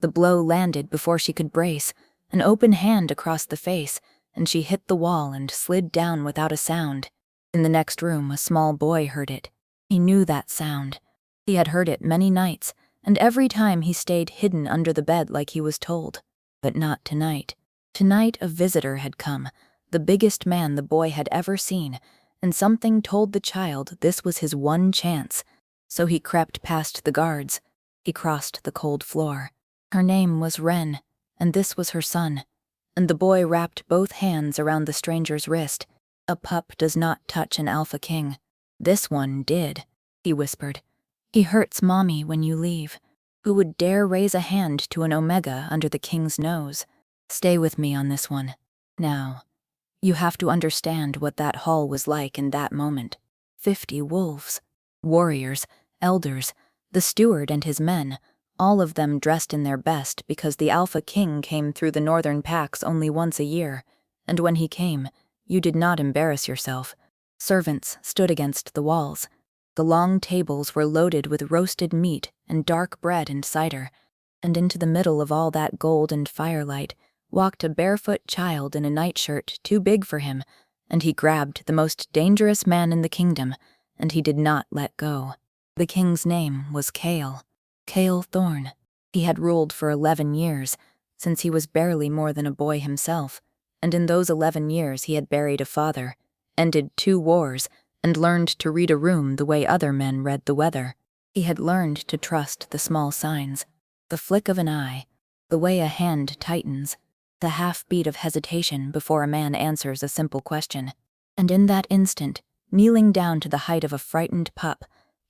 The blow landed before she could brace, an open hand across the face, and she hit the wall and slid down without a sound. In the next room, a small boy heard it. He knew that sound. He had heard it many nights, and every time he stayed hidden under the bed like he was told. But not tonight. Tonight a visitor had come, the biggest man the boy had ever seen, and something told the child this was his one chance. So he crept past the guards. He crossed the cold floor. Her name was Wren, and this was her son. And the boy wrapped both hands around the stranger's wrist. A pup does not touch an alpha king. This one did, he whispered. He hurts Mommy when you leave. Who would dare raise a hand to an Omega under the king's nose? Stay with me on this one. Now, you have to understand what that hall was like in that moment. 50 wolves. Warriors, elders, the steward and his men, all of them dressed in their best because the Alpha King came through the northern packs only once a year, and when he came, you did not embarrass yourself. Servants stood against the walls. The long tables were loaded with roasted meat and dark bread and cider, and into the middle of all that gold and firelight walked a barefoot child in a nightshirt too big for him, and he grabbed the most dangerous man in the kingdom, and he did not let go. The king's name was Kale. Kale Thorne. He had ruled for 11 years, since he was barely more than a boy himself, and in those 11 years he had buried a father, ended 2 wars, and learned to read a room the way other men read the weather. He had learned to trust the small signs, the flick of an eye, the way a hand tightens, the half-beat of hesitation before a man answers a simple question. And in that instant, kneeling down to the height of a frightened pup,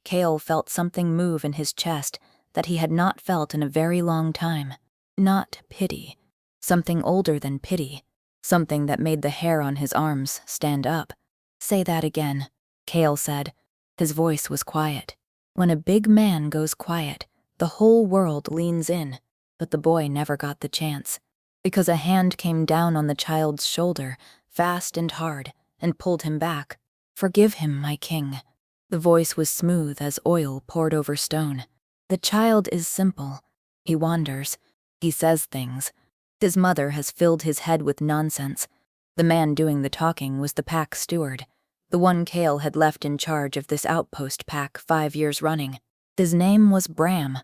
Kale felt something move in his chest that he had not felt in a very long time. Not pity. Something older than pity. Something that made the hair on his arms stand up. Say that again, Kale said. His voice was quiet. When a big man goes quiet, the whole world leans in, but the boy never got the chance, because a hand came down on the child's shoulder, fast and hard, and pulled him back. Forgive him, my king. The voice was smooth as oil poured over stone. The child is simple. He wanders. He says things. His mother has filled his head with nonsense. The man doing the talking was the pack steward, the one Kale had left in charge of this outpost pack 5 years running. His name was Bram.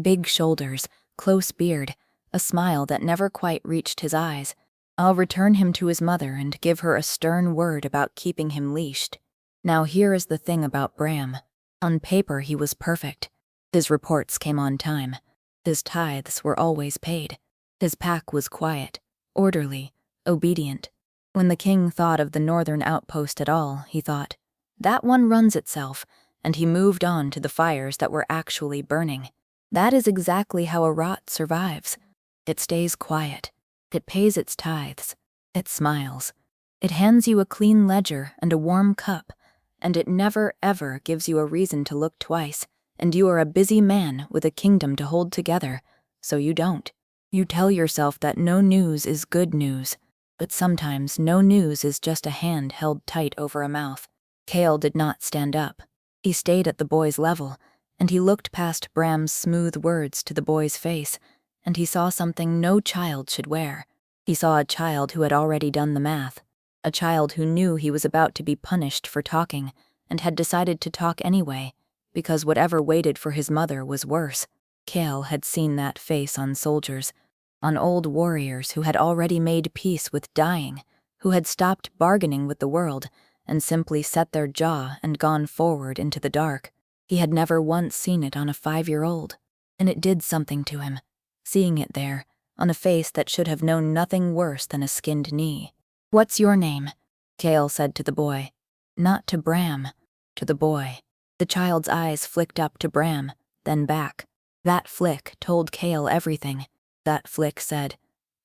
Big shoulders, close beard, a smile that never quite reached his eyes. I'll return him to his mother and give her a stern word about keeping him leashed. Now here is the thing about Bram. On paper he was perfect. His reports came on time. His tithes were always paid. His pack was quiet, orderly, obedient. When the king thought of the northern outpost at all, he thought, that one runs itself, and he moved on to the fires that were actually burning. That is exactly how a rot survives. It stays quiet. It pays its tithes. It smiles. It hands you a clean ledger and a warm cup, and it never ever gives you a reason to look twice, and you are a busy man with a kingdom to hold together, so you don't. You tell yourself that no news is good news, but sometimes no news is just a hand held tight over a mouth. Kale did not stand up. He stayed at the boy's level, and he looked past Bram's smooth words to the boy's face, and he saw something no child should wear. He saw a child who had already done the math, a child who knew he was about to be punished for talking, and had decided to talk anyway, because whatever waited for his mother was worse. Kale had seen that face on soldiers, on old warriors who had already made peace with dying, who had stopped bargaining with the world and simply set their jaw and gone forward into the dark. He had never once seen it on a 5-year-old, and it did something to him, seeing it there, on a face that should have known nothing worse than a skinned knee. "What's your name?" Kale said to the boy. Not to Bram, to the boy. The child's eyes flicked up to Bram, then back. That flick told Kale everything. That flick said,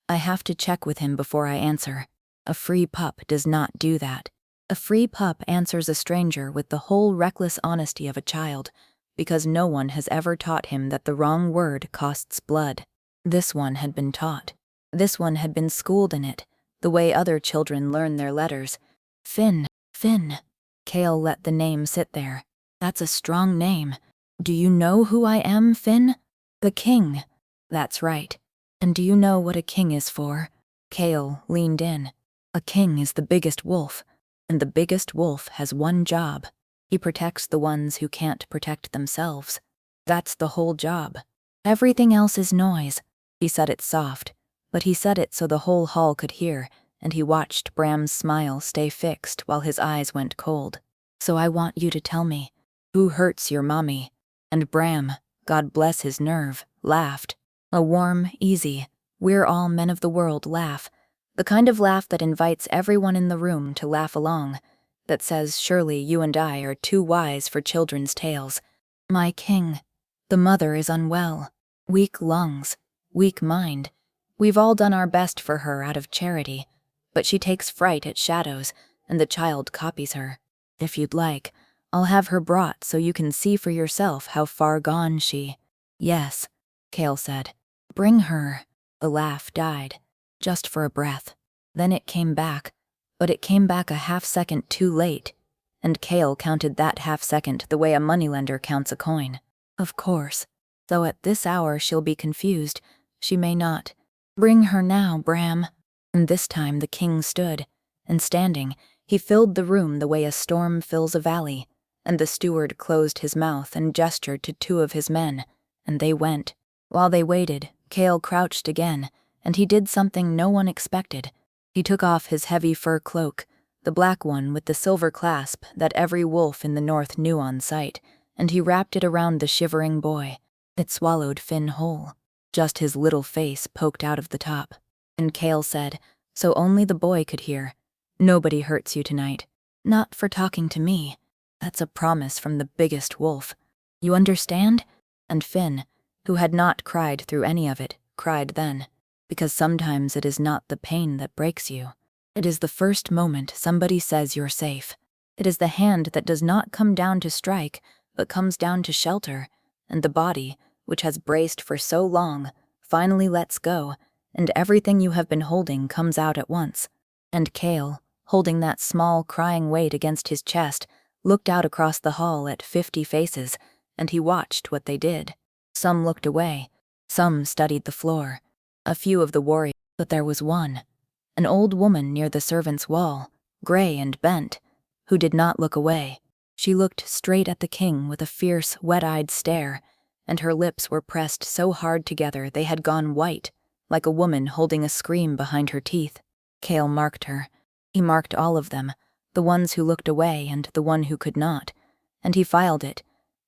I have to check with him before I answer. A free pup does not do that. A free pup answers a stranger with the whole reckless honesty of a child, because no one has ever taught him that the wrong word costs blood. This one had been taught. This one had been schooled in it, the way other children learn their letters. Finn, Finn. Kale let the name sit there. That's a strong name. Do you know who I am, Finn? The king. That's right. And do you know what a king is for? Kale leaned in. A king is the biggest wolf, and the biggest wolf has one job. He protects the ones who can't protect themselves. That's the whole job. Everything else is noise. He said it soft, but he said it so the whole hall could hear, and he watched Bram's smile stay fixed while his eyes went cold. So I want you to tell me, who hurts your mommy? And Bram, God bless his nerve, laughed. A warm, easy, we're all men of the world laugh. The kind of laugh that invites everyone in the room to laugh along, that says surely you and I are too wise for children's tales. My king, the mother is unwell, weak lungs, weak mind. We've all done our best for her out of charity, but she takes fright at shadows, and the child copies her. If you'd like, I'll have her brought so you can see for yourself how far gone she. Yes, Kale said. Bring her. The laugh died, just for a breath. Then it came back, but it came back a half-second too late, and Kale counted that half-second the way a moneylender counts a coin. Of course, though at this hour she'll be confused, she may not. Bring her now, Bram. And this time the king stood, and standing, he filled the room the way a storm fills a valley, and the steward closed his mouth and gestured to two of his men, and they went. While they waited, Kale crouched again, and he did something no one expected. He took off his heavy fur cloak, the black one with the silver clasp that every wolf in the north knew on sight, and he wrapped it around the shivering boy. It swallowed Finn whole. Just his little face poked out of the top. And Kale said, so only the boy could hear, nobody hurts you tonight. Not for talking to me. That's a promise from the biggest wolf. You understand? And Finn, who had not cried through any of it, cried then. Because sometimes it is not the pain that breaks you. It is the first moment somebody says you're safe. It is the hand that does not come down to strike, but comes down to shelter, and the body, which has braced for so long, finally lets go, and everything you have been holding comes out at once. And Kale, holding that small, crying weight against his chest, looked out across the hall at 50 faces, and he watched what they did. Some looked away, some studied the floor. A few of the warriors, but there was one, an old woman near the servants' wall, gray and bent, who did not look away. She looked straight at the king with a fierce, wet-eyed stare, and her lips were pressed so hard together they had gone white, like a woman holding a scream behind her teeth. Kale marked her. He marked all of them, the ones who looked away and the one who could not, and he filed it,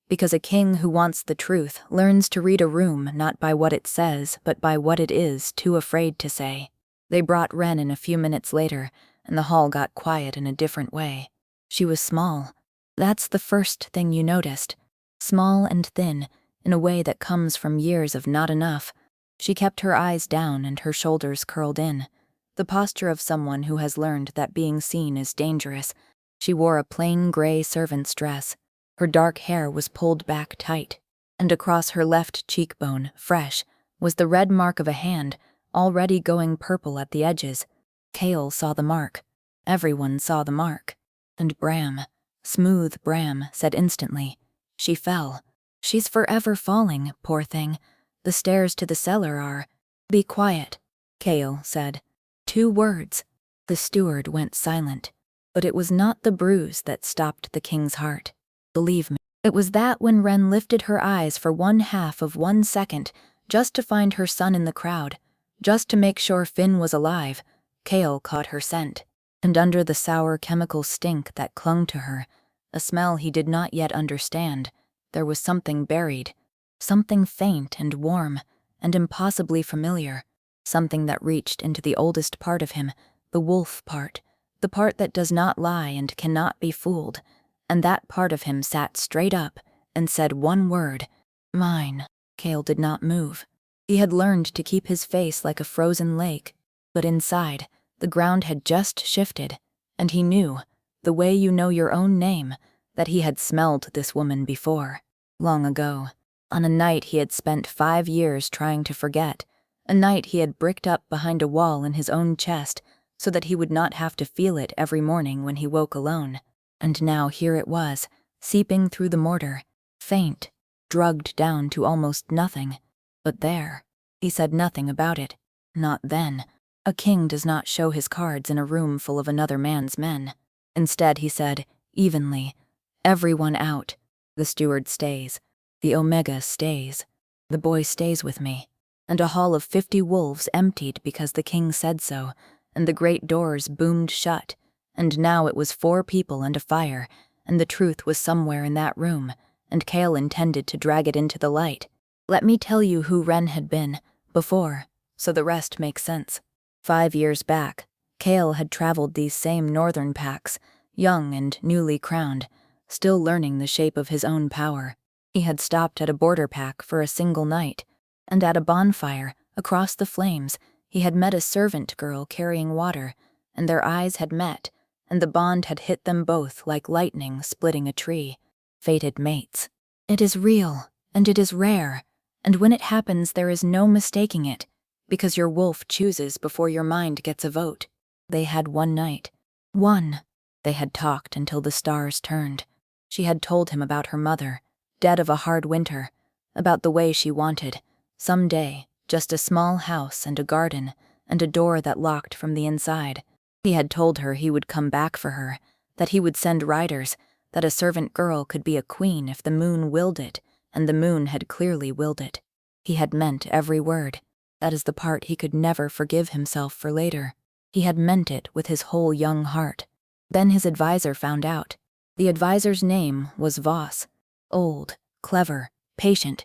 because a king who wants the truth learns to read a room not by what it says, but by what it is too afraid to say. They brought Wren in a few minutes later, and the hall got quiet in a different way. She was small. That's the first thing you noticed. Small and thin, in a way that comes from years of not enough. She kept her eyes down and her shoulders curled in, the posture of someone who has learned that being seen is dangerous. She wore a plain gray servant's dress. Her dark hair was pulled back tight, and across her left cheekbone, fresh, was the red mark of a hand, already going purple at the edges. Kale saw the mark. Everyone saw the mark. And Bram, smooth Bram, said instantly, "She fell. She's forever falling, poor thing. The stairs to the cellar are—" "Be quiet," Kale said. 2 words. The steward went silent, but it was not the bruise that stopped the king's heart. Believe me, it was that when Wren lifted her eyes for 1/2 of 1 second, just to find her son in the crowd, just to make sure Finn was alive, Kale caught her scent. And under the sour chemical stink that clung to her, a smell he did not yet understand, there was something buried, something faint and warm, and impossibly familiar, something that reached into the oldest part of him, the wolf part, the part that does not lie and cannot be fooled, and that part of him sat straight up and said one word, "Mine." Kale did not move. He had learned to keep his face like a frozen lake, but inside, the ground had just shifted, and he knew, the way you know your own name, that he had smelled this woman before, long ago, on a night he had spent 5 years trying to forget, a night he had bricked up behind a wall in his own chest so that he would not have to feel it every morning when he woke alone. And now here it was, seeping through the mortar, faint, drugged down to almost nothing, but there, He said nothing about it. Not then. A king does not show his cards in a room full of another man's men. Instead, he said, evenly, "Everyone out. The steward stays. The Omega stays. The boy stays with me." And a hall of 50 wolves emptied because the king said so, and the great doors boomed shut, and now it was 4 people and a fire, and the truth was somewhere in that room, and Chaol intended to drag it into the light. Let me tell you who Ren had been, before, so the rest makes sense. 5 years back, Chaol had traveled these same northern packs, young and newly crowned, still learning the shape of his own power. He had stopped at a border pack for a single night, and at a bonfire, across the flames, he had met a servant girl carrying water, and their eyes had met, and the bond had hit them both like lightning splitting a tree. Fated mates. It is real, and it is rare, and when it happens there is no mistaking it, because your wolf chooses before your mind gets a vote. They had one night. One. They had talked until the stars turned. She had told him about her mother, dead of a hard winter, about the way she wanted, someday, just a small house and a garden, and a door that locked from the inside. He had told her he would come back for her, that he would send riders, that a servant girl could be a queen if the moon willed it, and the moon had clearly willed it. He had meant every word. That is the part he could never forgive himself for later. He had meant it with his whole young heart. Then his advisor found out. The advisor's name was Voss. Old, clever, patient,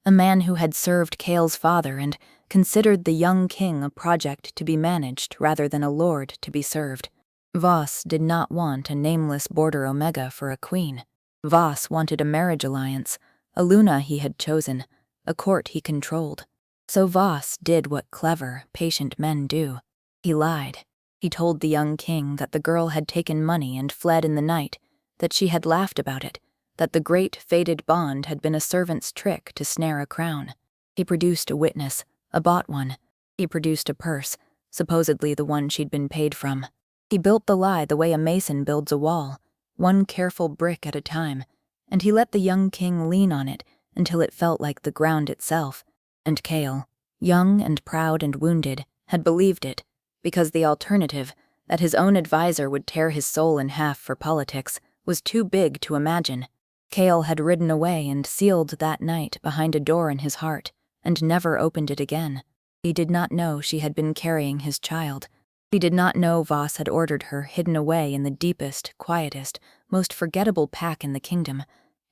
a man who had served Chaol's father and considered the young king a project to be managed rather than a lord to be served. Voss did not want a nameless border Omega for a queen. Voss wanted a marriage alliance, a Luna he had chosen, a court he controlled. So Voss did what clever, patient men do. He lied. He told the young king that the girl had taken money and fled in the night, that she had laughed about it, that the great fated bond had been a servant's trick to snare a crown. He produced a witness, a bought one. He produced a purse, supposedly the one she'd been paid from. He built the lie the way a mason builds a wall, one careful brick at a time, and he let the young king lean on it until it felt like the ground itself. And Chaol, young and proud and wounded, had believed it, because the alternative, that his own advisor would tear his soul in half for politics, was too big to imagine. Chaol had ridden away and sealed that night behind a door in his heart, and never opened it again. He did not know she had been carrying his child. He did not know Voss had ordered her hidden away in the deepest, quietest, most forgettable pack in the kingdom,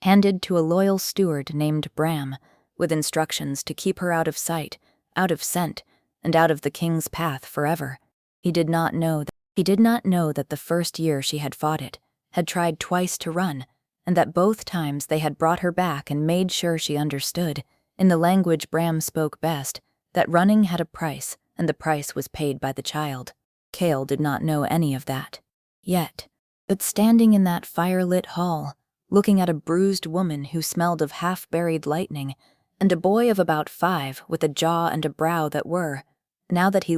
handed to a loyal steward named Bram, with instructions to keep her out of sight, out of scent, and out of the king's path forever. He did not know that the first year she had fought it, had tried twice to run, and that both times they had brought her back and made sure she understood, in the language Bram spoke best, that running had a price, and the price was paid by the child. Chaol did not know any of that. Yet, but standing in that fire-lit hall, looking at a bruised woman who smelled of half-buried lightning, and a boy of about 5 with a jaw and a brow that were, now that he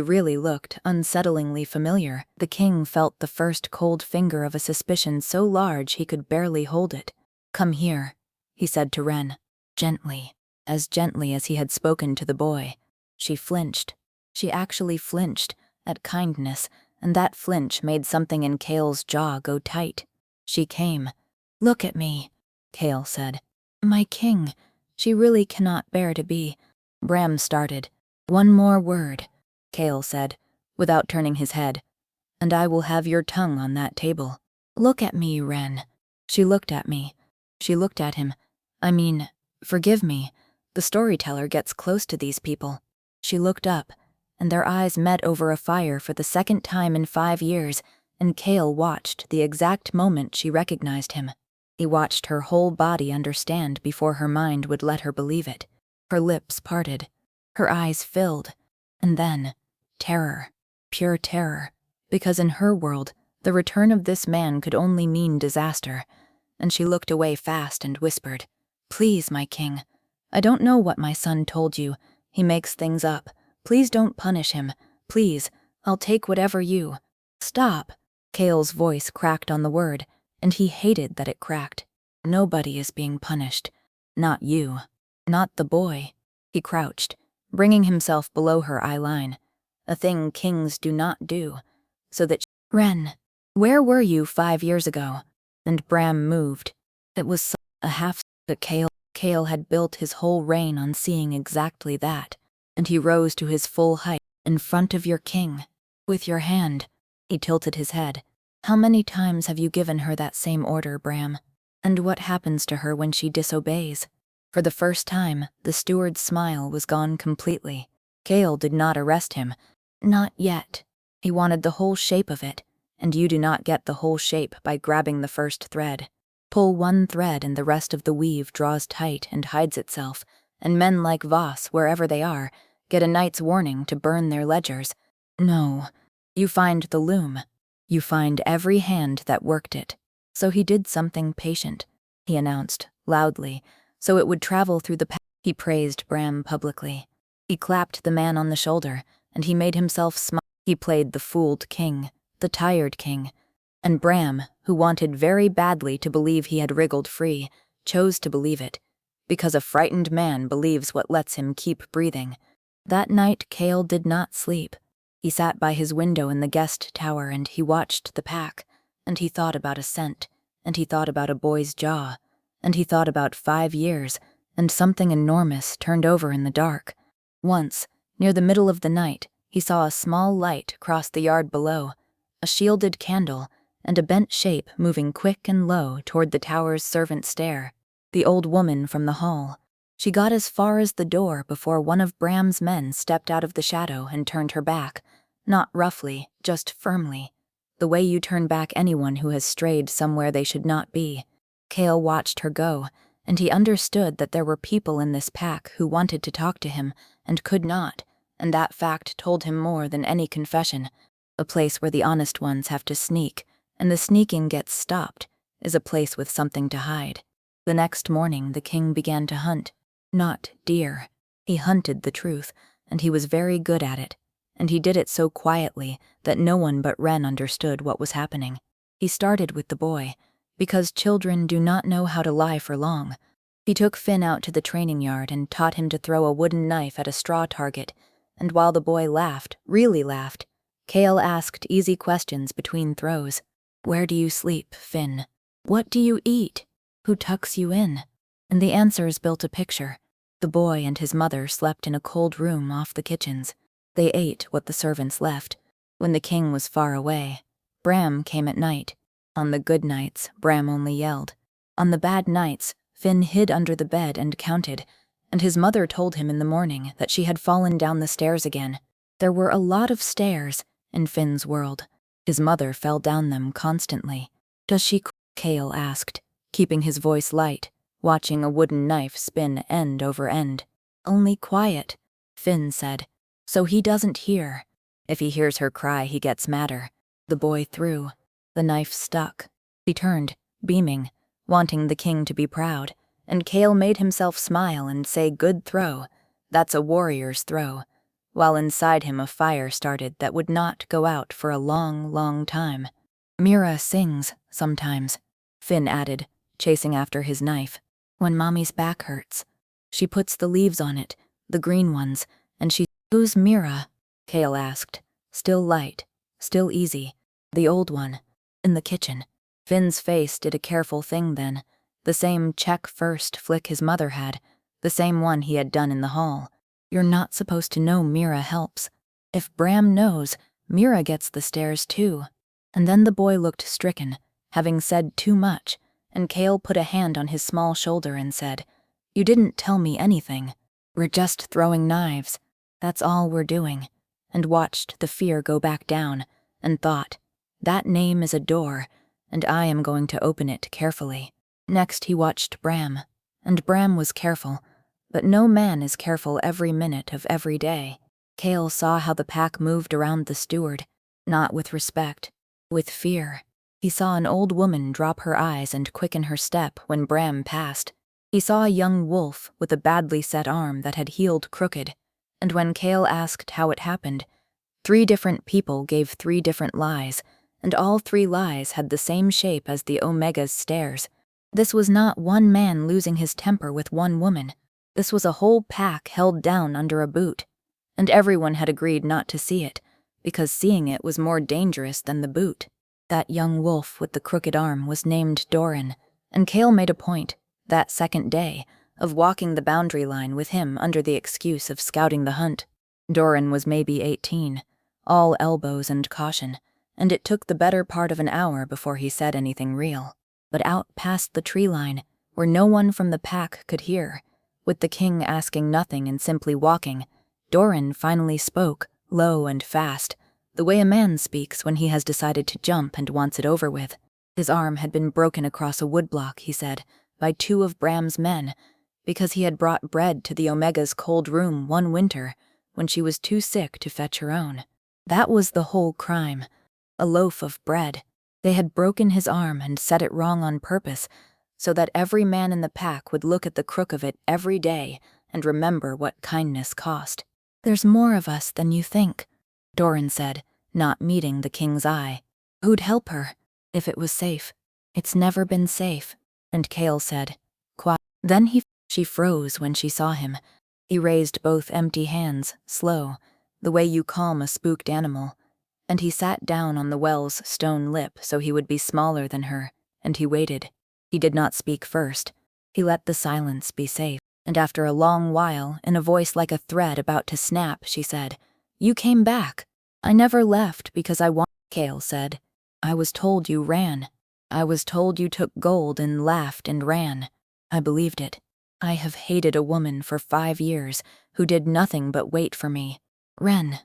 really looked unsettlingly familiar, the king felt the first cold finger of a suspicion so large he could barely hold it. "Come here," he said to Ren, gently, as gently as he had spoken to the boy. She flinched. She actually flinched at kindness, and that flinch made something in Chaol's jaw go tight. She came. "Look at me," Chaol said. "My king, she really cannot bear to be." Bram started. "One more word," Chaol said, without turning his head, "and I will have your tongue on that table." "Look at me, Ren." She looked at me. She looked at him. Forgive me. The storyteller gets close to these people. She looked up, and their eyes met over a fire for the second time in 5 years, and Chaol watched the exact moment she recognized him. He watched her whole body understand before her mind would let her believe it. Her lips parted. Her eyes filled. And then, terror. Pure terror. Because in her world, the return of this man could only mean disaster. And she looked away fast and whispered, "Please, my king. I don't know what my son told you. He makes things up. Please don't punish him. Please, I'll take whatever you—" "Stop." Chaol's voice cracked on the word, and he hated that it cracked. "Nobody is being punished. Not you. Not the boy." He crouched, bringing himself below her eye line, a thing kings do not do, so that Ren, where were you 5 years ago? And Bram moved. It was a half that Kale had built his whole reign on seeing exactly that, and he rose to his full height in front of your king. With your hand, he tilted his head. How many times have you given her that same order, Bram? And what happens to her when she disobeys? For the first time, the steward's smile was gone completely. Kale did not arrest him. Not yet. He wanted the whole shape of it, and you do not get the whole shape by grabbing the first thread. Pull one thread and the rest of the weave draws tight and hides itself, and men like Voss, wherever they are, get a night's warning to burn their ledgers. No, you find the loom. You find every hand that worked it. So he did something patient, he announced, loudly, so it would travel through the He praised Bram publicly. He clapped the man on the shoulder, and he made himself smile. He played the fooled king, the tired king, and Bram, who wanted very badly to believe he had wriggled free, chose to believe it, because a frightened man believes what lets him keep breathing. That night Kale did not sleep. He sat by his window in the guest tower and he watched the pack, and he thought about a scent, and he thought about a boy's jaw, and he thought about 5 years, and something enormous turned over in the dark. Once, near the middle of the night, he saw a small light cross the yard below, a shielded candle, and a bent shape moving quick and low toward the tower's servant stair. The old woman from the hall. She got as far as the door before one of Bram's men stepped out of the shadow and turned her back, not roughly, just firmly, the way you turn back anyone who has strayed somewhere they should not be. Kale watched her go, and he understood that there were people in this pack who wanted to talk to him and could not, and that fact told him more than any confession. A place where the honest ones have to sneak, and the sneaking gets stopped, is a place with something to hide. The next morning the king began to hunt. Not deer. He hunted the truth, and he was very good at it, and he did it so quietly that no one but Ren understood what was happening. He started with the boy, because children do not know how to lie for long. He took Finn out to the training yard and taught him to throw a wooden knife at a straw target, and while the boy laughed, really laughed, Kale asked easy questions between throws. Where do you sleep, Finn? What do you eat? Who tucks you in? And the answers built a picture. The boy and his mother slept in a cold room off the kitchens. They ate what the servants left. When the king was far away, Bram came at night. On the good nights, Bram only yelled. On the bad nights, Finn hid under the bed and counted, and his mother told him in the morning that she had fallen down the stairs again. There were a lot of stairs in Finn's world. His mother fell down them constantly. Does she? Kale asked, keeping his voice light, watching a wooden knife spin end over end. Only quiet, Finn said, so he doesn't hear. If he hears her cry, he gets madder. The boy threw. The knife stuck. He turned, beaming, wanting the king to be proud, and Kale made himself smile and say, "Good throw. That's a warrior's throw," while inside him a fire started that would not go out for a long, long time. Mira sings, sometimes, Finn added, chasing after his knife. When Mommy's back hurts. She puts the leaves on it, the green ones, and she— Who's Mira? Kale asked, still light, still easy. The old one. In the kitchen. Finn's face did a careful thing then, the same check-first flick his mother had, the same one he had done in the hall. You're not supposed to know Mira helps. If Bram knows, Mira gets the stairs too. And then the boy looked stricken, having said too much, and Kale put a hand on his small shoulder and said, "You didn't tell me anything. We're just throwing knives. That's all we're doing," and watched the fear go back down, and thought, that name is a door, and I am going to open it carefully. Next he watched Bram, and Bram was careful, but no man is careful every minute of every day. Kale saw how the pack moved around the steward, not with respect, with fear. He saw an old woman drop her eyes and quicken her step when Bram passed. He saw a young wolf with a badly set arm that had healed crooked, and when Kale asked how it happened, 3 different people gave 3 different lies, and all 3 lies had the same shape as the Omega's stairs. This was not one man losing his temper with one woman. This was a whole pack held down under a boot, and everyone had agreed not to see it, because seeing it was more dangerous than the boot. That young wolf with the crooked arm was named Doran, and Cale made a point, that second day, of walking the boundary line with him under the excuse of scouting the hunt. Doran was maybe 18, all elbows and caution, and it took the better part of an hour before he said anything real. But out past the tree line, where no one from the pack could hear, with the king asking nothing and simply walking, Doran finally spoke, low and fast, the way a man speaks when he has decided to jump and wants it over with. His arm had been broken across a woodblock, he said, by 2 of Bram's men, because he had brought bread to the Omega's cold room one winter when she was too sick to fetch her own. That was the whole crime. A loaf of bread. They had broken his arm and set it wrong on purpose, so that every man in the pack would look at the crook of it every day and remember what kindness cost. "There's more of us than you think," Doran said, not meeting the king's eye. "Who'd help her? If it was safe." "It's never been safe," and Cale said, "Quiet." Then she froze when she saw him. He raised both empty hands, slow, the way you calm a spooked animal, and he sat down on the well's stone lip so he would be smaller than her, and he waited. He did not speak first. He let the silence be safe, and after a long while, in a voice like a thread about to snap, she said, "You came back." "I never left because I want," Cale said. "I was told you ran. I was told you took gold and laughed and ran. I believed it. I have hated a woman for 5 years who did nothing but wait for me. Ren,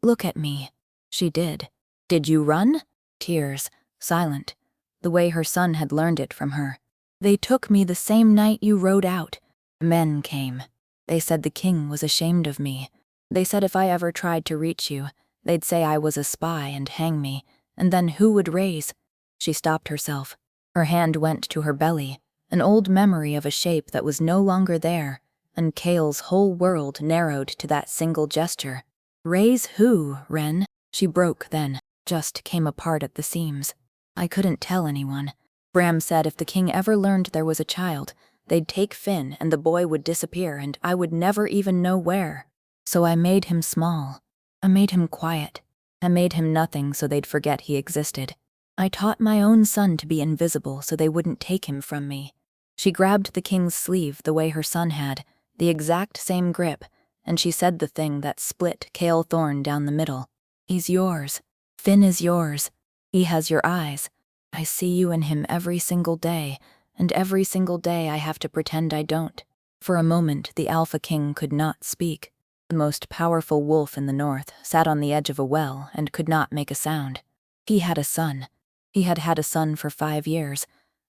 look at me." She did. "Did you run?" Tears, silent, the way her son had learned it from her. "They took me the same night you rode out. Men came. They said the king was ashamed of me. They said if I ever tried to reach you, they'd say I was a spy and hang me, and then who would raise?" She stopped herself. Her hand went to her belly, an old memory of a shape that was no longer there, and Cale's whole world narrowed to that single gesture. "Raise who, Ren?" She broke then, just came apart at the seams. "I couldn't tell anyone. Bram said if the king ever learned there was a child, they'd take Finn and the boy would disappear and I would never even know where. So I made him small. I made him quiet. I made him nothing so they'd forget he existed. I taught my own son to be invisible so they wouldn't take him from me." She grabbed the king's sleeve the way her son had, the exact same grip, and she said the thing that split Cale Thorne down the middle. "He's yours. Finn is yours. He has your eyes. I see you in him every single day, and every single day I have to pretend I don't." For a moment, the Alpha King could not speak. The most powerful wolf in the north sat on the edge of a well and could not make a sound. He had a son. He had had a son for 5 years,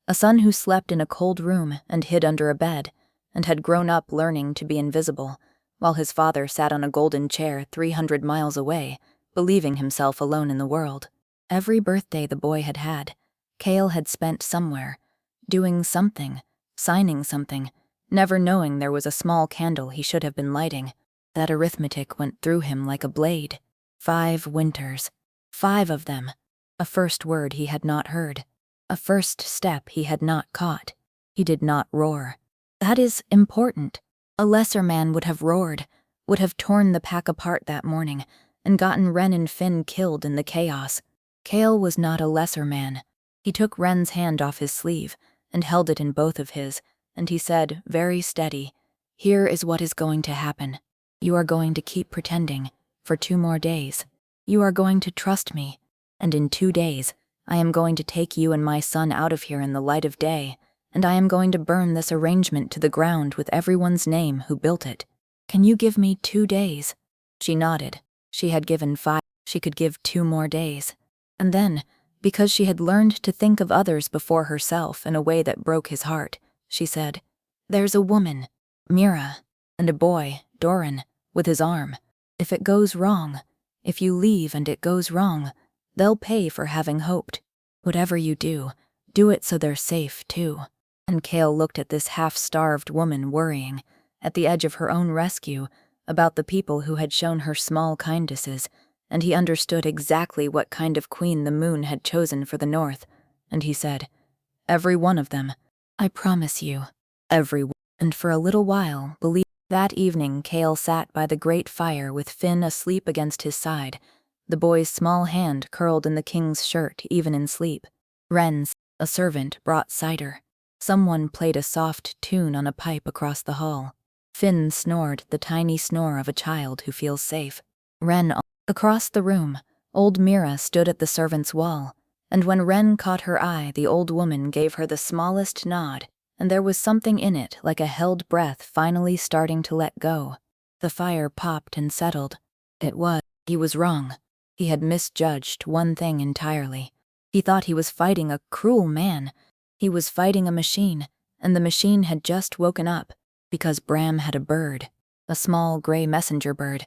a son who slept in a cold room and hid under a bed, and had grown up learning to be invisible, while his father sat on a golden chair 300 miles away, believing himself alone in the world. Every birthday the boy had had, Cale had spent somewhere, doing something, signing something, never knowing there was a small candle he should have been lighting. That arithmetic went through him like a blade. 5 winters. 5 of them. A first word he had not heard. A first step he had not caught. He did not roar. That is important. A lesser man would have roared, would have torn the pack apart that morning, and gotten Ren and Finn killed in the chaos. Cale was not a lesser man. He took Ren's hand off his sleeve and held it in both of his, and he said, very steady, "Here is what is going to happen. You are going to keep pretending for 2 more days. You are going to trust me, and in 2 days, I am going to take you and my son out of here in the light of day, and I am going to burn this arrangement to the ground with everyone's name who built it. Can you give me 2 days?" She nodded. She had given 5. She could give 2 more days. And then, because she had learned to think of others before herself in a way that broke his heart, she said, "There's a woman, Mira, and a boy, Doran, with his arm. If it goes wrong, if you leave and it goes wrong, they'll pay for having hoped. Whatever you do it so they're safe, too." And Cale looked at this half-starved woman worrying, at the edge of her own rescue, about the people who had shown her small kindnesses, and he understood exactly what kind of queen the moon had chosen for the north, and he said, "Every one of them. I promise you. Every one." and for a little while believed. That evening, Kale sat by the great fire with Finn asleep against his side, the boy's small hand curled in the king's shirt even in sleep. Wren's, a servant, brought cider. Someone played a soft tune on a pipe across the hall. Finn snored the tiny snore of a child who feels safe. Across the room, old Mira stood at the servant's wall, and when Wren caught her eye, the old woman gave her the smallest nod, and there was something in it like a held breath finally starting to let go. The fire popped and settled. He was wrong. He had misjudged one thing entirely. He thought he was fighting a cruel man. He was fighting a machine, and the machine had just woken up, because Bram had a bird, a small gray messenger bird,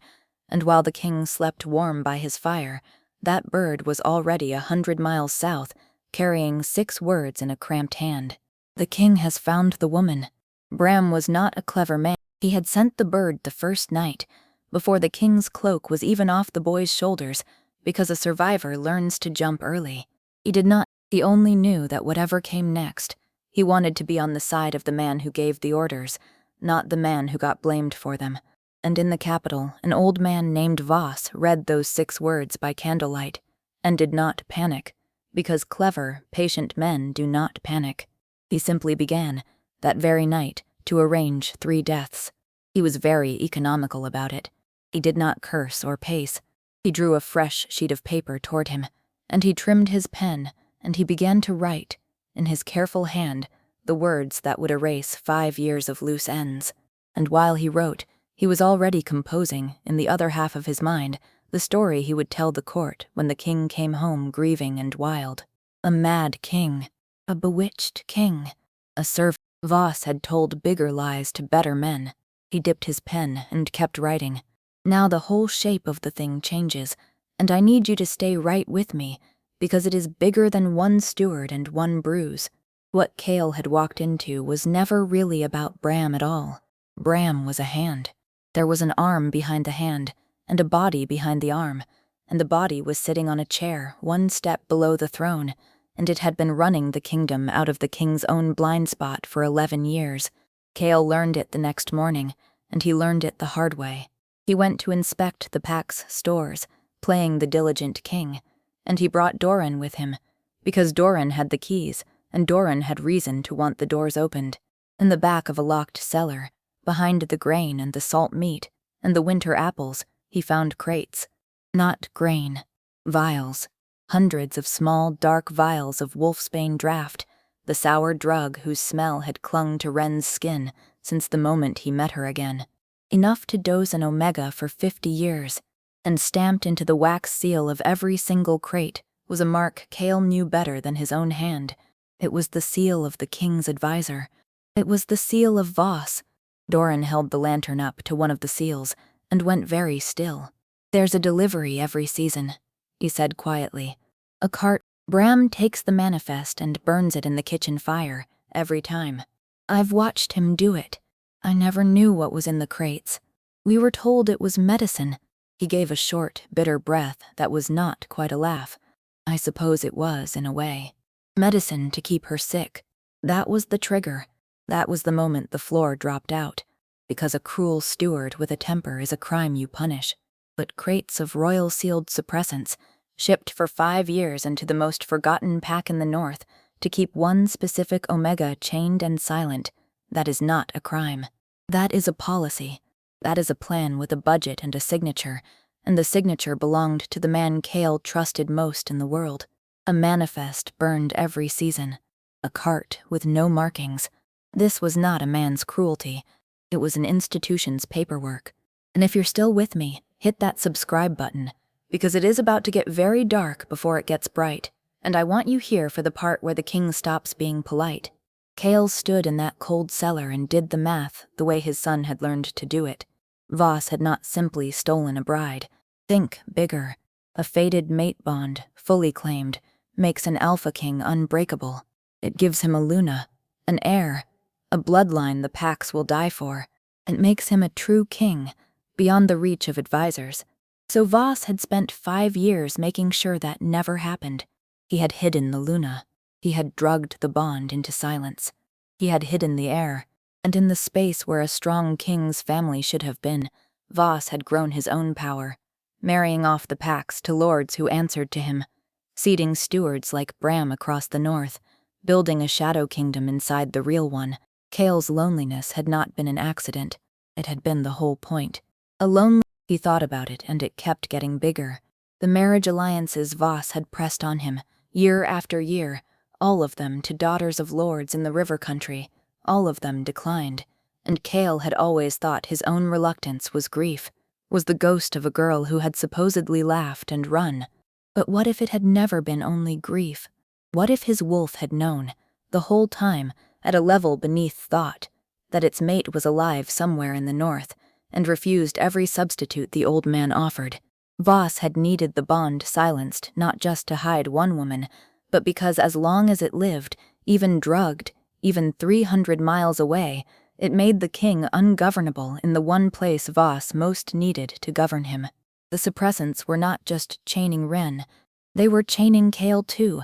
and while the king slept warm by his fire, that bird was already 100 miles south, carrying 6 words in a cramped hand. The king has found the woman. Bram was not a clever man. He had sent the bird the first night, before the king's cloak was even off the boy's shoulders, because a survivor learns to jump early. He only knew that whatever came next, he wanted to be on the side of the man who gave the orders, not the man who got blamed for them. And in the capital, an old man named Voss read those 6 words by candlelight, and did not panic, because clever, patient men do not panic. He simply began, that very night, to arrange 3 deaths. He was very economical about it. He did not curse or pace. He drew a fresh sheet of paper toward him, and he trimmed his pen, and he began to write, in his careful hand, the words that would erase 5 years of loose ends. And while he wrote, he was already composing, in the other half of his mind, the story he would tell the court when the king came home grieving and wild. A mad king. A bewitched king. A servant. Voss had told bigger lies to better men. He dipped his pen and kept writing. Now the whole shape of the thing changes, and I need you to stay right with me, because it is bigger than 1 steward and 1 bruise. What Kale had walked into was never really about Bram at all. Bram was a hand. There was an arm behind the hand, and a body behind the arm, and the body was sitting on a chair 1 step below the throne, and it had been running the kingdom out of the king's own blind spot for 11 years. Kale learned it the next morning, and he learned it the hard way. He went to inspect the Pax stores, playing the diligent king, and he brought Doran with him, because Doran had the keys, and Doran had reason to want the doors opened. In the back of a locked cellar, behind the grain and the salt meat, and the winter apples, he found crates. Not grain. Vials. Hundreds of small, dark vials of wolfsbane draft, the sour drug whose smell had clung to Wren's skin since the moment he met her again. Enough to dose an Omega for 50 years, and stamped into the wax seal of every single crate was a mark Kale knew better than his own hand. It was the seal of the king's advisor. It was the seal of Voss. Doran held the lantern up to one of the seals and went very still. "There's a delivery every season," he said quietly. "A cart. Bram takes the manifest and burns it in the kitchen fire, every time. I've watched him do it. I never knew what was in the crates. We were told it was medicine." He gave a short, bitter breath that was not quite a laugh. "I suppose it was, in a way. Medicine to keep her sick. That was the trigger. That was the moment the floor dropped out. Because a cruel steward with a temper is a crime you punish. But crates of royal-sealed suppressants, shipped for 5 years into the most forgotten pack in the north, to keep 1 specific Omega chained and silent, that is not a crime. That is a policy. That is a plan with a budget and a signature, and the signature belonged to the man Kale trusted most in the world. A manifest burned every season. A cart with no markings. This was not a man's cruelty. It was an institution's paperwork. And if you're still with me, hit that subscribe button, because it is about to get very dark before it gets bright, and I want you here for the part where the king stops being polite. Kale stood in that cold cellar and did the math the way his son had learned to do it. Voss had not simply stolen a bride. Think bigger. A fated mate bond, fully claimed, makes an alpha king unbreakable. It gives him a Luna, an heir, a bloodline the Pax will die for. It makes him a true king, beyond the reach of advisors. So Voss had spent 5 years making sure that never happened. He had hidden the Luna. He had drugged the bond into silence. He had hidden the heir. And in the space where a strong king's family should have been, Voss had grown his own power, marrying off the packs to lords who answered to him, seating stewards like Bram across the north, building a shadow kingdom inside the real one. Kale's loneliness had not been an accident. It had been the whole point. He thought about it, and it kept getting bigger. The marriage alliances Voss had pressed on him, year after year, all of them to daughters of lords in the river country, all of them declined. And Kale had always thought his own reluctance was grief, was the ghost of a girl who had supposedly laughed and run. But what if it had never been only grief? What if his wolf had known, the whole time, at a level beneath thought, that its mate was alive somewhere in the north, and refused every substitute the old man offered? Voss had needed the bond silenced not just to hide one woman, but because as long as it lived, even drugged, even 300 miles away, it made the king ungovernable in the one place Voss most needed to govern him. The suppressants were not just chaining Ren, they were chaining Kale too,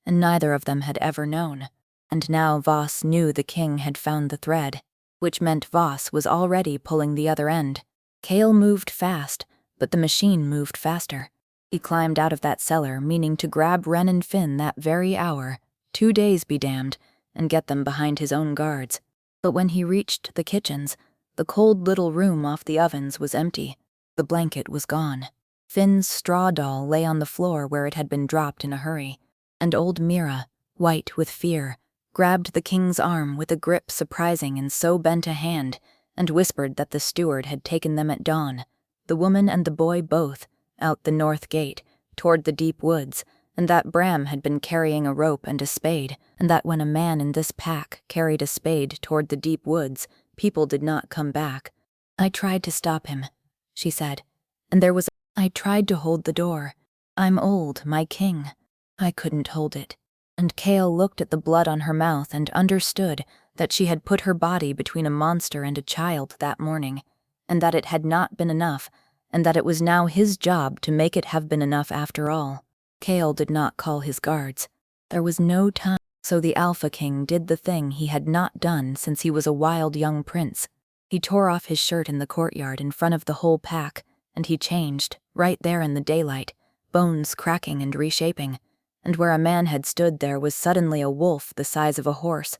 and neither of them had ever known. And now Voss knew the king had found the thread, which meant Voss was already pulling the other end. Kale moved fast, but the machine moved faster. He climbed out of that cellar, meaning to grab Ren and Finn that very hour, 2 days be damned, and get them behind his own guards. But when he reached the kitchens, the cold little room off the ovens was empty. The blanket was gone. Finn's straw doll lay on the floor where it had been dropped in a hurry, and old Mira, white with fear, grabbed the king's arm with a grip surprising in so bent a hand, and whispered that the steward had taken them at dawn, the woman and the boy both, out the north gate, toward the deep woods, and that Bram had been carrying a rope and a spade, and that when a man in this pack carried a spade toward the deep woods, people did not come back. "I tried to stop him," she said, "and I tried to hold the door. I'm old, my king. I couldn't hold it." And Kale looked at the blood on her mouth and understood that she had put her body between a monster and a child that morning, and that it had not been enough, and that it was now his job to make it have been enough after all. Kale did not call his guards. There was no time, so the Alpha King did the thing he had not done since he was a wild young prince. He tore off his shirt in the courtyard in front of the whole pack, and he changed, right there in the daylight, bones cracking and reshaping, and where a man had stood there was suddenly a wolf the size of a horse.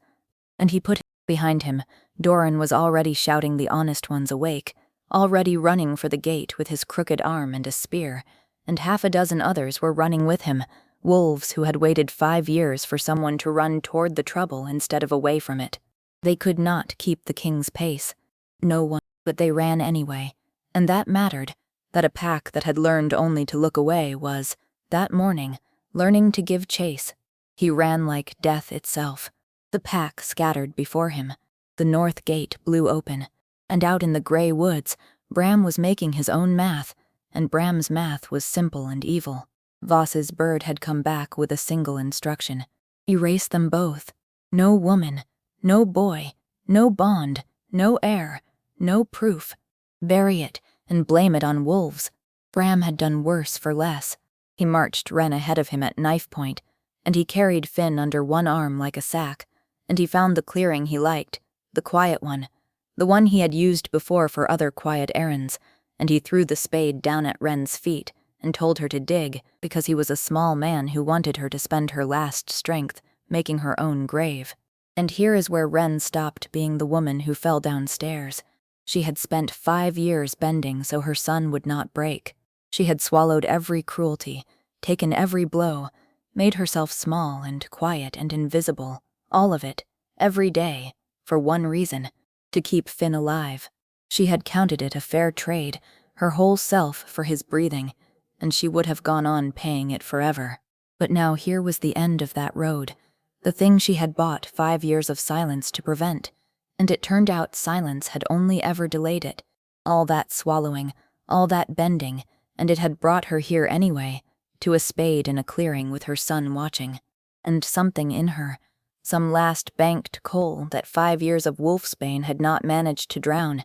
And he put behind him. Doran was already shouting the honest ones awake, already running for the gate with his crooked arm and a spear, and 6 others were running with him, wolves who had waited 5 years for someone to run toward the trouble instead of away from it. They could not keep the king's pace. No one, but they ran anyway, and that mattered, that a pack that had learned only to look away was, that morning, learning to give chase. He ran like death itself. The pack scattered before him. The north gate blew open, and out in the gray woods, Bram was making his own math, and Bram's math was simple and evil. Voss's bird had come back with a single instruction. Erase them both. No woman, no boy, no bond, no heir, no proof. Bury it and blame it on wolves. Bram had done worse for less. He marched Ren ahead of him at knife point, and he carried Finn under one arm like a sack, and he found the clearing he liked, the quiet one, the one he had used before for other quiet errands, and he threw the spade down at Ren's feet and told her to dig because he was a small man who wanted her to spend her last strength making her own grave. And here is where Ren stopped being the woman who fell downstairs. She had spent 5 years bending so her son would not break. She had swallowed every cruelty, taken every blow, made herself small and quiet and invisible, all of it, every day, for one reason, to keep Finn alive. She had counted it a fair trade, her whole self for his breathing, and she would have gone on paying it forever. But now here was the end of that road, the thing she had bought 5 years of silence to prevent, and it turned out silence had only ever delayed it. All that swallowing, all that bending, and it had brought her here anyway, to a spade in a clearing with her son watching. And something in her, some last banked coal that 5 years of wolfsbane had not managed to drown,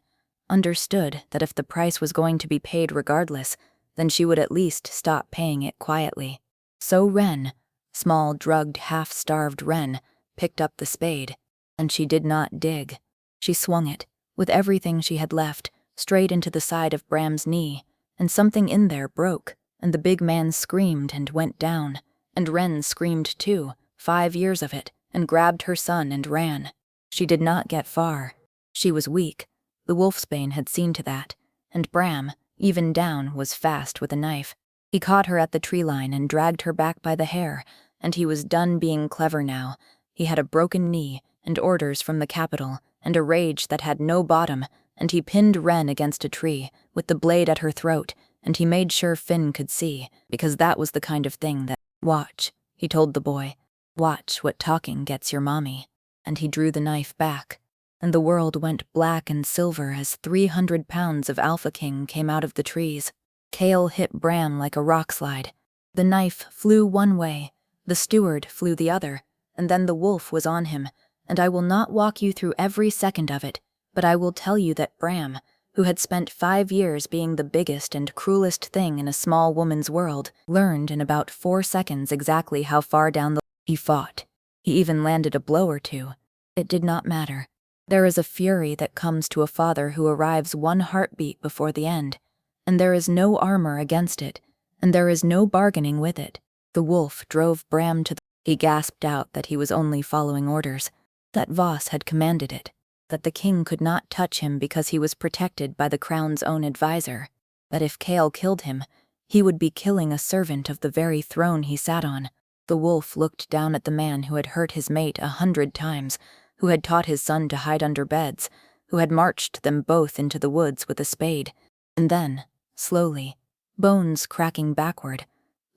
understood that if the price was going to be paid regardless, then she would at least stop paying it quietly. So Ren, small, drugged, half-starved Ren, picked up the spade, and she did not dig. She swung it, with everything she had left, straight into the side of Bram's knee, and something in there broke, and the big man screamed and went down, and Ren screamed too, 5 years of it, and grabbed her son and ran. She did not get far. She was weak. The wolfsbane had seen to that, and Bram, even down, was fast with a knife. He caught her at the tree line and dragged her back by the hair, and he was done being clever now. He had a broken knee, and orders from the capital, and a rage that had no bottom, and he pinned Ren against a tree, with the blade at her throat, and he made sure Finn could see, because that was the kind of thing that— "Watch," he told the boy. "Watch what talking gets your mommy." And he drew the knife back, and the world went black and silver as 300 pounds of Alpha King came out of the trees. Kale hit Bram like a rock slide. The knife flew one way, the steward flew the other, and then the wolf was on him, and I will not walk you through every second of it, but I will tell you that Bram, who had spent 5 years being the biggest and cruelest thing in a small woman's world, learned in about 4 seconds exactly how far down the— He fought. He even landed a blow or two. It did not matter. There is a fury that comes to a father who arrives 1 heartbeat before the end, and there is no armor against it, and there is no bargaining with it. The wolf drove Bram to the— He gasped out that he was only following orders, that Voss had commanded it, that the king could not touch him because he was protected by the crown's own advisor, that if Kale killed him, he would be killing a servant of the very throne he sat on. The wolf looked down at the man who had hurt his mate 100 times, who had taught his son to hide under beds, who had marched them both into the woods with a spade, and then, slowly, bones cracking backward,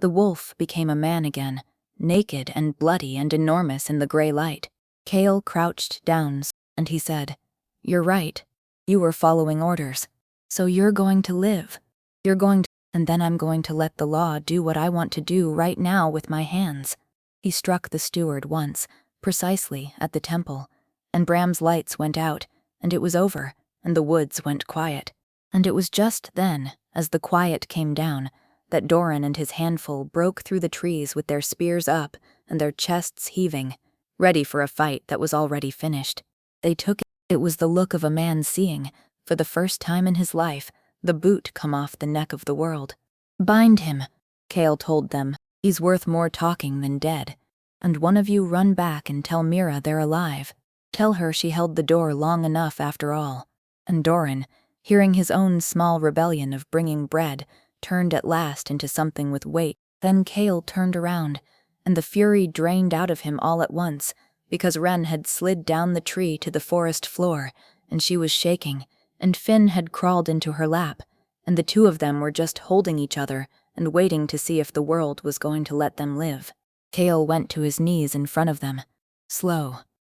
the wolf became a man again, naked and bloody and enormous in the gray light. Kale crouched down, and he said, "You're right. You were following orders. So you're going to live. You're going to— And then I'm going to let the law do what I want to do right now with my hands." He struck the steward once, precisely at the temple, and Bram's lights went out, and it was over, and the woods went quiet. And it was just then, as the quiet came down, that Doran and his handful broke through the trees with their spears up and their chests heaving, ready for a fight that was already finished. They took it. It was the look of a man seeing, for the first time in his life, the boot come off the neck of the world. "Bind him," Kale told them. "He's worth more talking than dead. And one of you run back and tell Mira they're alive. Tell her she held the door long enough after all." And Doran, hearing his own small rebellion of bringing bread, turned at last into something with weight. Then Kale turned around, and the fury drained out of him all at once, because Ren had slid down the tree to the forest floor, and she was shaking, and Finn had crawled into her lap, and the two of them were just holding each other and waiting to see if the world was going to let them live. Kale went to his knees in front of them, slow,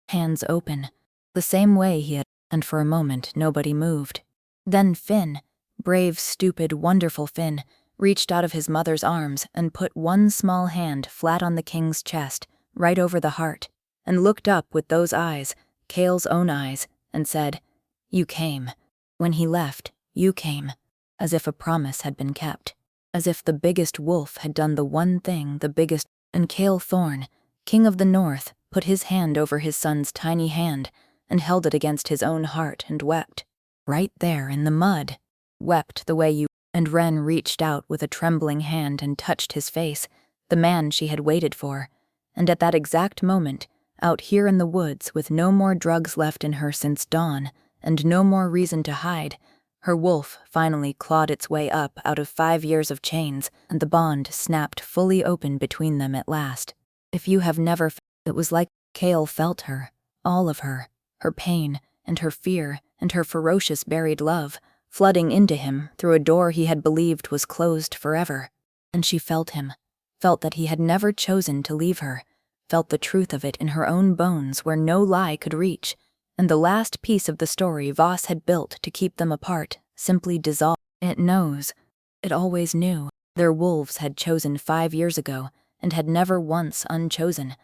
hands open, the same way he had, and for a moment nobody moved. Then Finn, brave, stupid, wonderful Finn, reached out of his mother's arms and put one small hand flat on the king's chest, right over the heart, and looked up with those eyes, Kale's own eyes, and said, "You came. When he left, you came," as if a promise had been kept, as if the biggest wolf had done the one thing the biggest— And Kale Thorne, king of the north, put his hand over his son's tiny hand and held it against his own heart and wept. Right there in the mud. Wept the way you— And Ren reached out with a trembling hand and touched his face, the man she had waited for, and at that exact moment, out here in the woods with no more drugs left in her since dawn, and no more reason to hide, her wolf finally clawed its way up out of 5 years of chains, and the bond snapped fully open between them at last. If you have never— It was like Kale felt her, all of her pain, and her fear, and her ferocious buried love, flooding into him through a door he had believed was closed forever. And she felt him, felt that he had never chosen to leave her, felt the truth of it in her own bones where no lie could reach, and the last piece of the story Voss had built to keep them apart simply dissolved. It knows. It always knew. Their wolves had chosen 5 years ago, and had never once unchosen,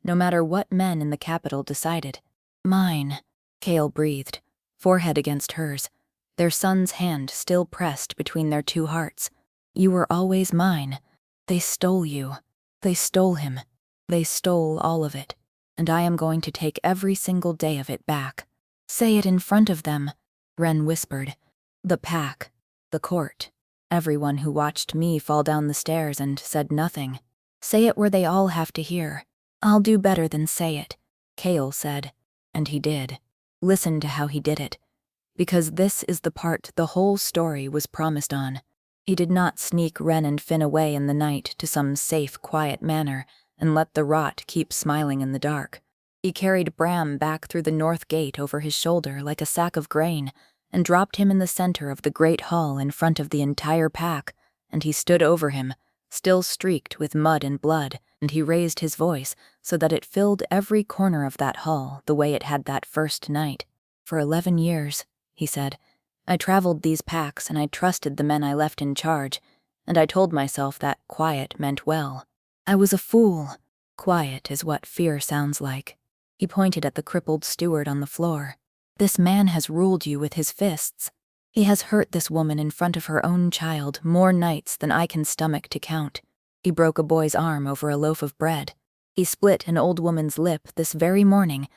no matter what men in the capital decided. "Mine," Kale breathed, forehead against hers, their son's hand still pressed between their 2 hearts. "You were always mine. They stole you. They stole him. They stole all of it, and I am going to take every single day of it back." Say it in front of them, Ren whispered. The pack, the court, everyone who watched me fall down the stairs and said nothing. Say it where they all have to hear. I'll do better than say it, Kale said. And he did. Listen to how he did it. Because this is the part the whole story was promised on. He did not sneak Ren and Finn away in the night to some safe, quiet manor and let the rot keep smiling in the dark. He carried Bram back through the north gate over his shoulder like a sack of grain and dropped him in the center of the great hall in front of the entire pack, and he stood over him, still streaked with mud and blood, and he raised his voice so that it filled every corner of that hall the way it had that first night. For 11 years, he said, I traveled these packs and I trusted the men I left in charge, and I told myself that quiet meant well. I was a fool. Quiet is what fear sounds like. He pointed at the crippled steward on the floor. This man has ruled you with his fists. He has hurt this woman in front of her own child more nights than I can stomach to count. He broke a boy's arm over a loaf of bread. He split an old woman's lip this very morning,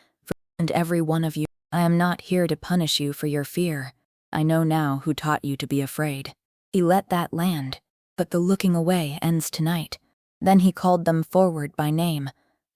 and every one of you. I am not here to punish you for your fear. I know now who taught you to be afraid. He let that land, but the looking away ends tonight. Then he called them forward by name,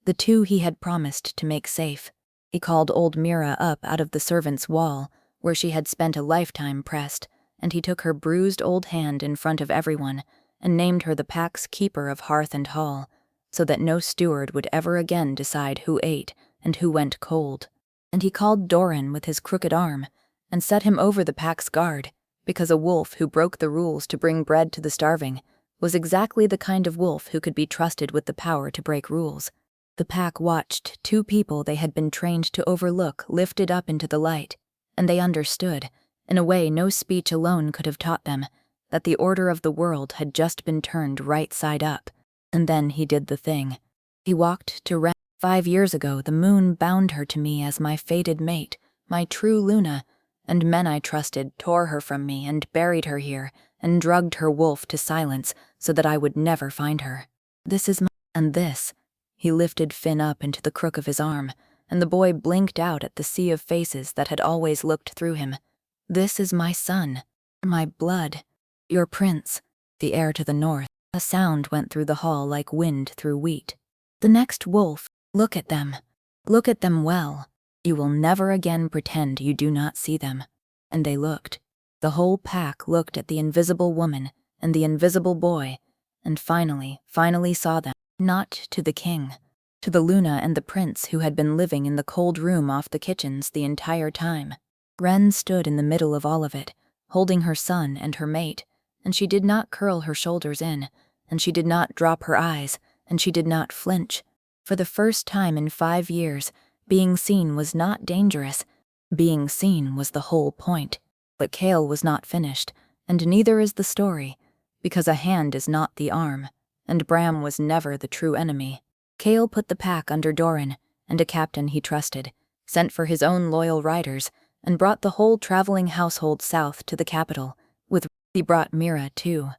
the two he had promised to make safe. He called old Mira up out of the servants' wall, where she had spent a lifetime pressed, and he took her bruised old hand in front of everyone and named her the pack's keeper of hearth and hall, so that no steward would ever again decide who ate and who went cold. And he called Doran with his crooked arm and set him over the pack's guard, because a wolf who broke the rules to bring bread to the starving was exactly the kind of wolf who could be trusted with the power to break rules. The pack watched two people they had been trained to overlook lifted up into the light, and they understood, in a way no speech alone could have taught them, that the order of the world had just been turned right side up. And then he did the thing. He walked to Ren. 5 years ago, the moon bound her to me as my fated mate, my true Luna, and men I trusted tore her from me and buried her here and drugged her wolf to silence so that I would never find her. This is my... And this... He lifted Finn up into the crook of his arm, and the boy blinked out at the sea of faces that had always looked through him. This is my son, my blood, your prince, the heir to the north. A sound went through the hall like wind through wheat. The next wolf, look at them. Look at them well. You will never again pretend you do not see them. And they looked. The whole pack looked at the invisible woman and the invisible boy, and finally saw them. Not to the king, to the Luna and the prince who had been living in the cold room off the kitchens the entire time. Ren stood in the middle of all of it, holding her son and her mate, and she did not curl her shoulders in, and she did not drop her eyes, and she did not flinch. For the first time in 5 years, being seen was not dangerous. Being seen was the whole point. But Kale was not finished, and neither is the story, because a hand is not the arm, and Bram was never the true enemy. Kale put the pack under Doran, and a captain he trusted, sent for his own loyal riders, and brought the whole traveling household south to the capital. He brought Mira, too,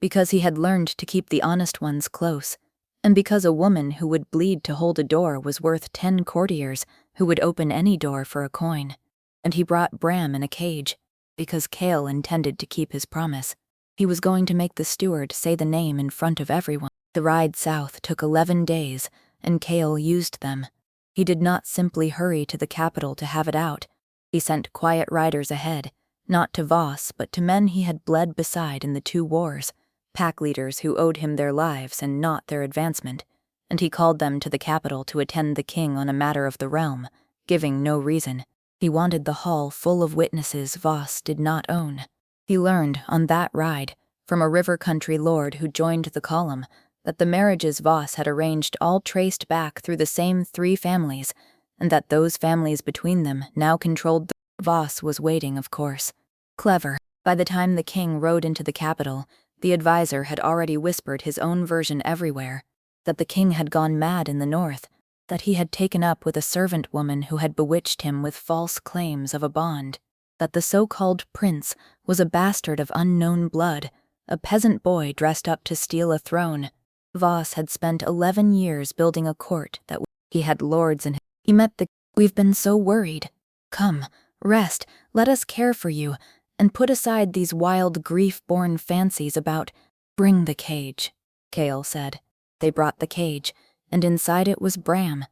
because he had learned to keep the honest ones close, and because a woman who would bleed to hold a door was worth 10 courtiers who would open any door for a coin. And he brought Bram in a cage, because Kale intended to keep his promise. He was going to make the steward say the name in front of everyone. The ride south took 11 days, and Kale used them. He did not simply hurry to the capital to have it out. He sent quiet riders ahead, not to Voss, but to men he had bled beside in the 2 wars, pack leaders who owed him their lives and not their advancement, and he called them to the capital to attend the king on a matter of the realm, giving no reason. He wanted the hall full of witnesses Voss did not own. He learned, on that ride, from a river country lord who joined the column, that the marriages Voss had arranged all traced back through the same 3 families, and that those families between them now controlled the... Voss was waiting, of course. Clever. By the time the king rode into the capital, the advisor had already whispered his own version everywhere, that the king had gone mad in the north, that he had taken up with a servant woman who had bewitched him with false claims of a bond, that the so-called prince was a bastard of unknown blood, a peasant boy dressed up to steal a throne. Voss had spent 11 years building a court that he had lords in. He met the... We've been so worried. Come, Rest, let us care for you, and put aside these wild grief-born fancies about— Bring the cage, Kale said. They brought the cage, and inside it was Bram,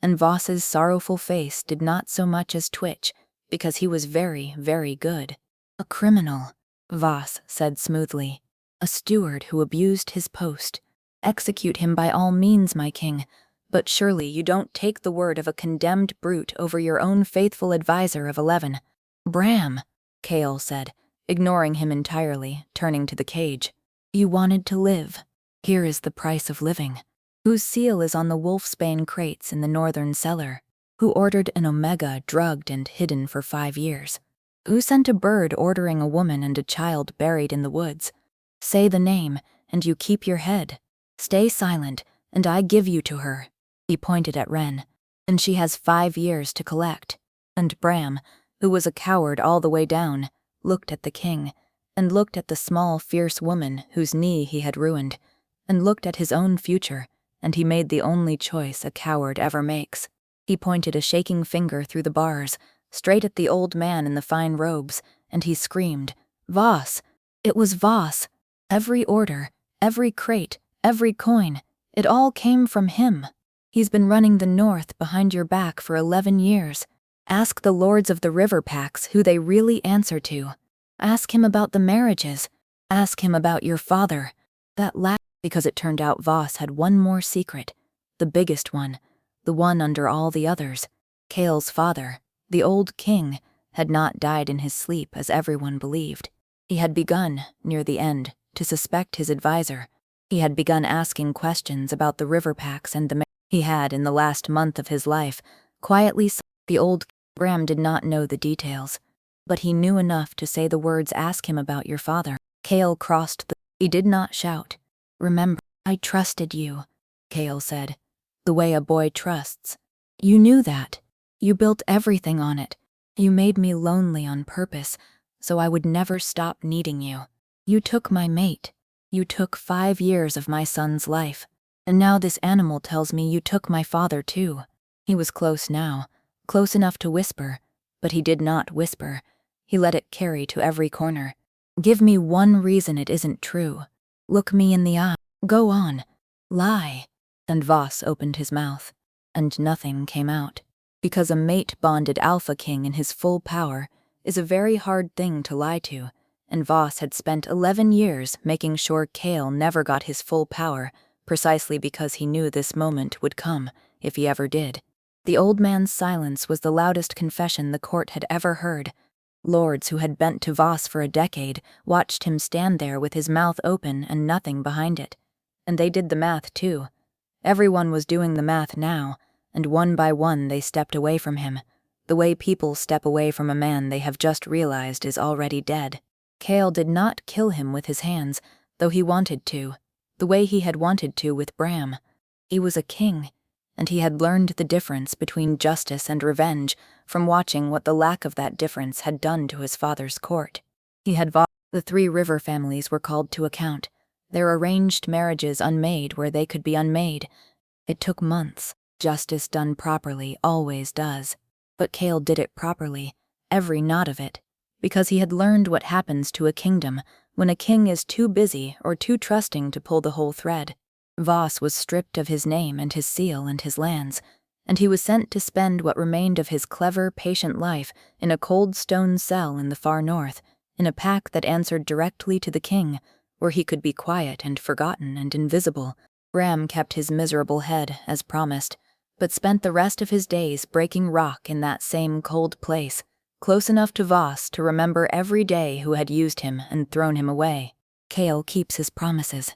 and Voss's sorrowful face did not so much as twitch, because he was very, very good. A criminal, Voss said smoothly. A steward who abused his post. Execute him by all means, my king, but surely you don't take the word of a condemned brute over your own faithful advisor of 11. Bram, Kale said, ignoring him entirely, turning to the cage. You wanted to live. Here is the price of living. Whose seal is on the wolfsbane crates in the northern cellar? Who ordered an omega drugged and hidden for 5 years? Who sent a bird ordering a woman and a child buried in the woods? Say the name, and you keep your head. Stay silent, and I give you to her. He pointed at Ren. And she has 5 years to collect. And Bram, who was a coward all the way down, looked at the king, and looked at the small, fierce woman whose knee he had ruined, and looked at his own future, and he made the only choice a coward ever makes. He pointed a shaking finger through the bars, straight at the old man in the fine robes, and he screamed, Voss! It was Voss! Every order, every crate, every coin, it all came from him. He's been running the north behind your back for 11 years. Ask the lords of the river packs who they really answer to. Ask him about the marriages. Ask him about your father. That last, because it turned out Voss had one more secret, the biggest one, the one under all the others. Kale's father, the old king, had not died in his sleep as everyone believed. He had begun, near the end, to suspect his advisor. He had begun asking questions about the river packs and the he had, in the last month of his life, quietly. The old Bram did not know the details, but he knew enough to say the words, ask him about your father. Kale crossed the— He did not shout. Remember, I trusted you, Kale said. The way a boy trusts. You knew that. You built everything on it. You made me lonely on purpose, so I would never stop needing you. You took my mate. You took 5 years of my son's life. And now this animal tells me you took my father too. He was close now, close enough to whisper, but he did not whisper. He let it carry to every corner. Give me one reason it isn't true. Look me in the eye. Go on. Lie. And Voss opened his mouth, and nothing came out. Because a mate-bonded alpha king in his full power is a very hard thing to lie to, and Voss had spent 11 years making sure Kale never got his full power, precisely because he knew this moment would come, if he ever did. The old man's silence was the loudest confession the court had ever heard. Lords who had bent to Voss for a decade watched him stand there with his mouth open and nothing behind it. And they did the math too. Everyone was doing the math now, and one by one they stepped away from him, the way people step away from a man they have just realized is already dead. Kale did not kill him with his hands, though he wanted to, the way he had wanted to with Bram. He was a king, and he had learned the difference between justice and revenge from watching what the lack of that difference had done to his father's court. He had the 3 river families were called to account, their arranged marriages unmade where they could be unmade. It took months. Justice done properly always does. But Kale did it properly, every knot of it, because he had learned what happens to a kingdom when a king is too busy or too trusting to pull the whole thread. Voss was stripped of his name and his seal and his lands, and he was sent to spend what remained of his clever, patient life in a cold stone cell in the far north, in a pack that answered directly to the king, where he could be quiet and forgotten and invisible. Bram kept his miserable head, as promised, but spent the rest of his days breaking rock in that same cold place, close enough to Voss to remember every day who had used him and thrown him away. Kale keeps his promises.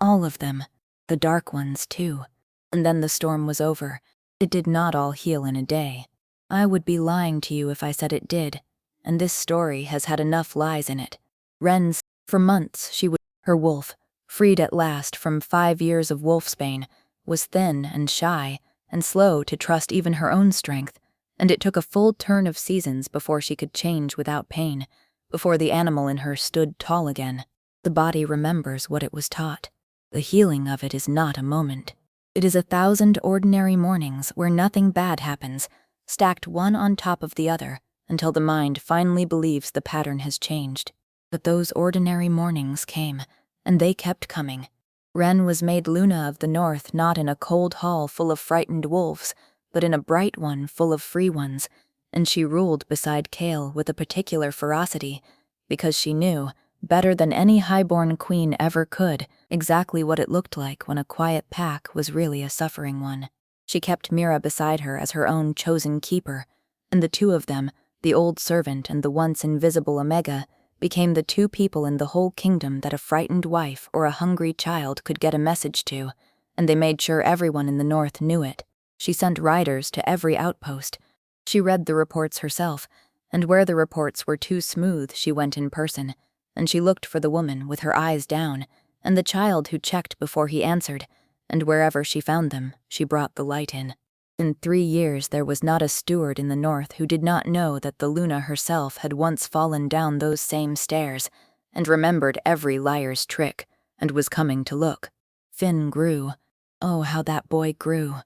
All of them. The dark ones, too. And then the storm was over. It did not all heal in a day. I would be lying to you if I said it did, and this story has had enough lies in it. Ren's, for months she would— Her wolf, freed at last from 5 years of wolfsbane, was thin and shy and slow to trust even her own strength, and it took a full turn of seasons before she could change without pain, before the animal in her stood tall again. The body remembers what it was taught. The healing of it is not a moment. It is 1,000 ordinary mornings where nothing bad happens, stacked one on top of the other, until the mind finally believes the pattern has changed. But those ordinary mornings came, and they kept coming. Ren was made Luna of the North, not in a cold hall full of frightened wolves, but in a bright one full of free ones, and she ruled beside Kale with a particular ferocity, because she knew, better than any highborn queen ever could, exactly what it looked like when a quiet pack was really a suffering one. She kept Mira beside her as her own chosen keeper, and the two of them, the old servant and the once invisible Omega, became the two people in the whole kingdom that a frightened wife or a hungry child could get a message to, and they made sure everyone in the north knew it. She sent riders to every outpost. She read the reports herself, and where the reports were too smooth, she went in person, and she looked for the woman with her eyes down, and the child who checked before he answered, and wherever she found them, she brought the light in. In 3 years there was not a steward in the north who did not know that the Luna herself had once fallen down those same stairs, and remembered every liar's trick, and was coming to look. Finn grew. Oh, how that boy grew.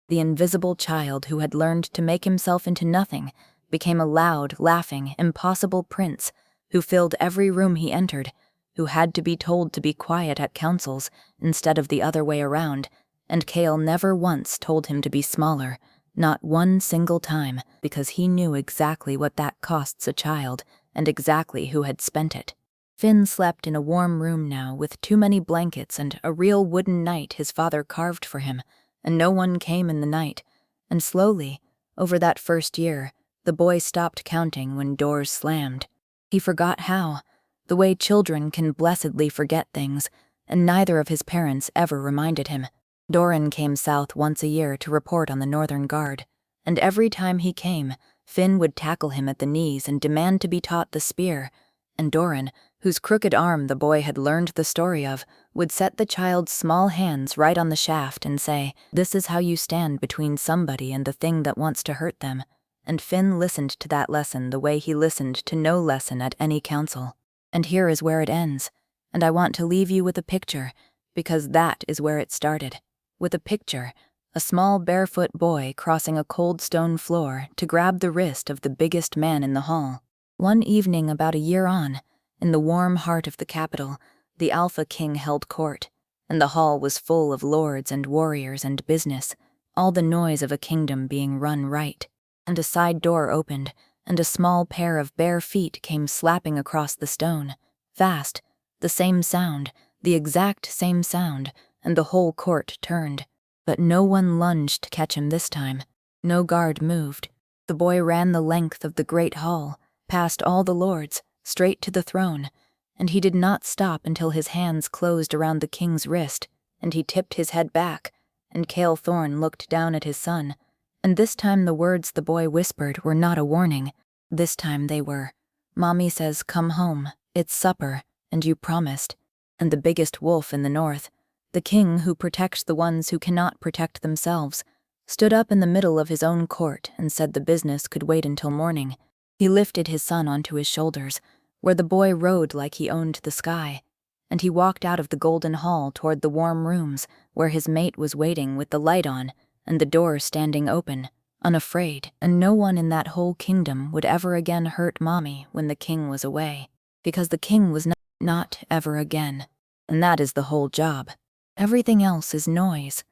The invisible child who had learned to make himself into nothing became a loud, laughing, impossible prince who filled every room he entered, who had to be told to be quiet at councils instead of the other way around, and Kale never once told him to be smaller, not one single time, because he knew exactly what that costs a child and exactly who had spent it. Finn slept in a warm room now with too many blankets and a real wooden knight his father carved for him, and no one came in the night, and slowly, over that first year, the boy stopped counting when doors slammed. He forgot how, the way children can blessedly forget things, and neither of his parents ever reminded him. Doran came south once a year to report on the Northern Guard, and every time he came, Finn would tackle him at the knees and demand to be taught the spear, and Doran, whose crooked arm the boy had learned the story of, would set the child's small hands right on the shaft and say, "This is how you stand between somebody and the thing that wants to hurt them." And Finn listened to that lesson the way he listened to no lesson at any council. And here is where it ends, and I want to leave you with a picture, because that is where it started. With a picture, a small barefoot boy crossing a cold stone floor to grab the wrist of the biggest man in the hall. One evening about a year on, in the warm heart of the capital, the Alpha King held court, and the hall was full of lords and warriors and business, all the noise of a kingdom being run right. And a side door opened, and a small pair of bare feet came slapping across the stone, fast, the same sound, the exact same sound, and the whole court turned. But no one lunged to catch him this time. No guard moved. The boy ran the length of the great hall, past all the lords, straight to the throne, and he did not stop until his hands closed around the king's wrist, and he tipped his head back, and Kale Thorne looked down at his son, and this time the words the boy whispered were not a warning. This time they were, "Mommy says come home, it's supper, and you promised." And the biggest wolf in the north, the king who protects the ones who cannot protect themselves, stood up in the middle of his own court and said the business could wait until morning. He lifted his son onto his shoulders, where the boy rode like he owned the sky, and he walked out of the golden hall toward the warm rooms where his mate was waiting with the light on and the door standing open, unafraid, and no one in that whole kingdom would ever again hurt Mommy when the king was away, because the king was not ever again, and that is the whole job. Everything else is noise.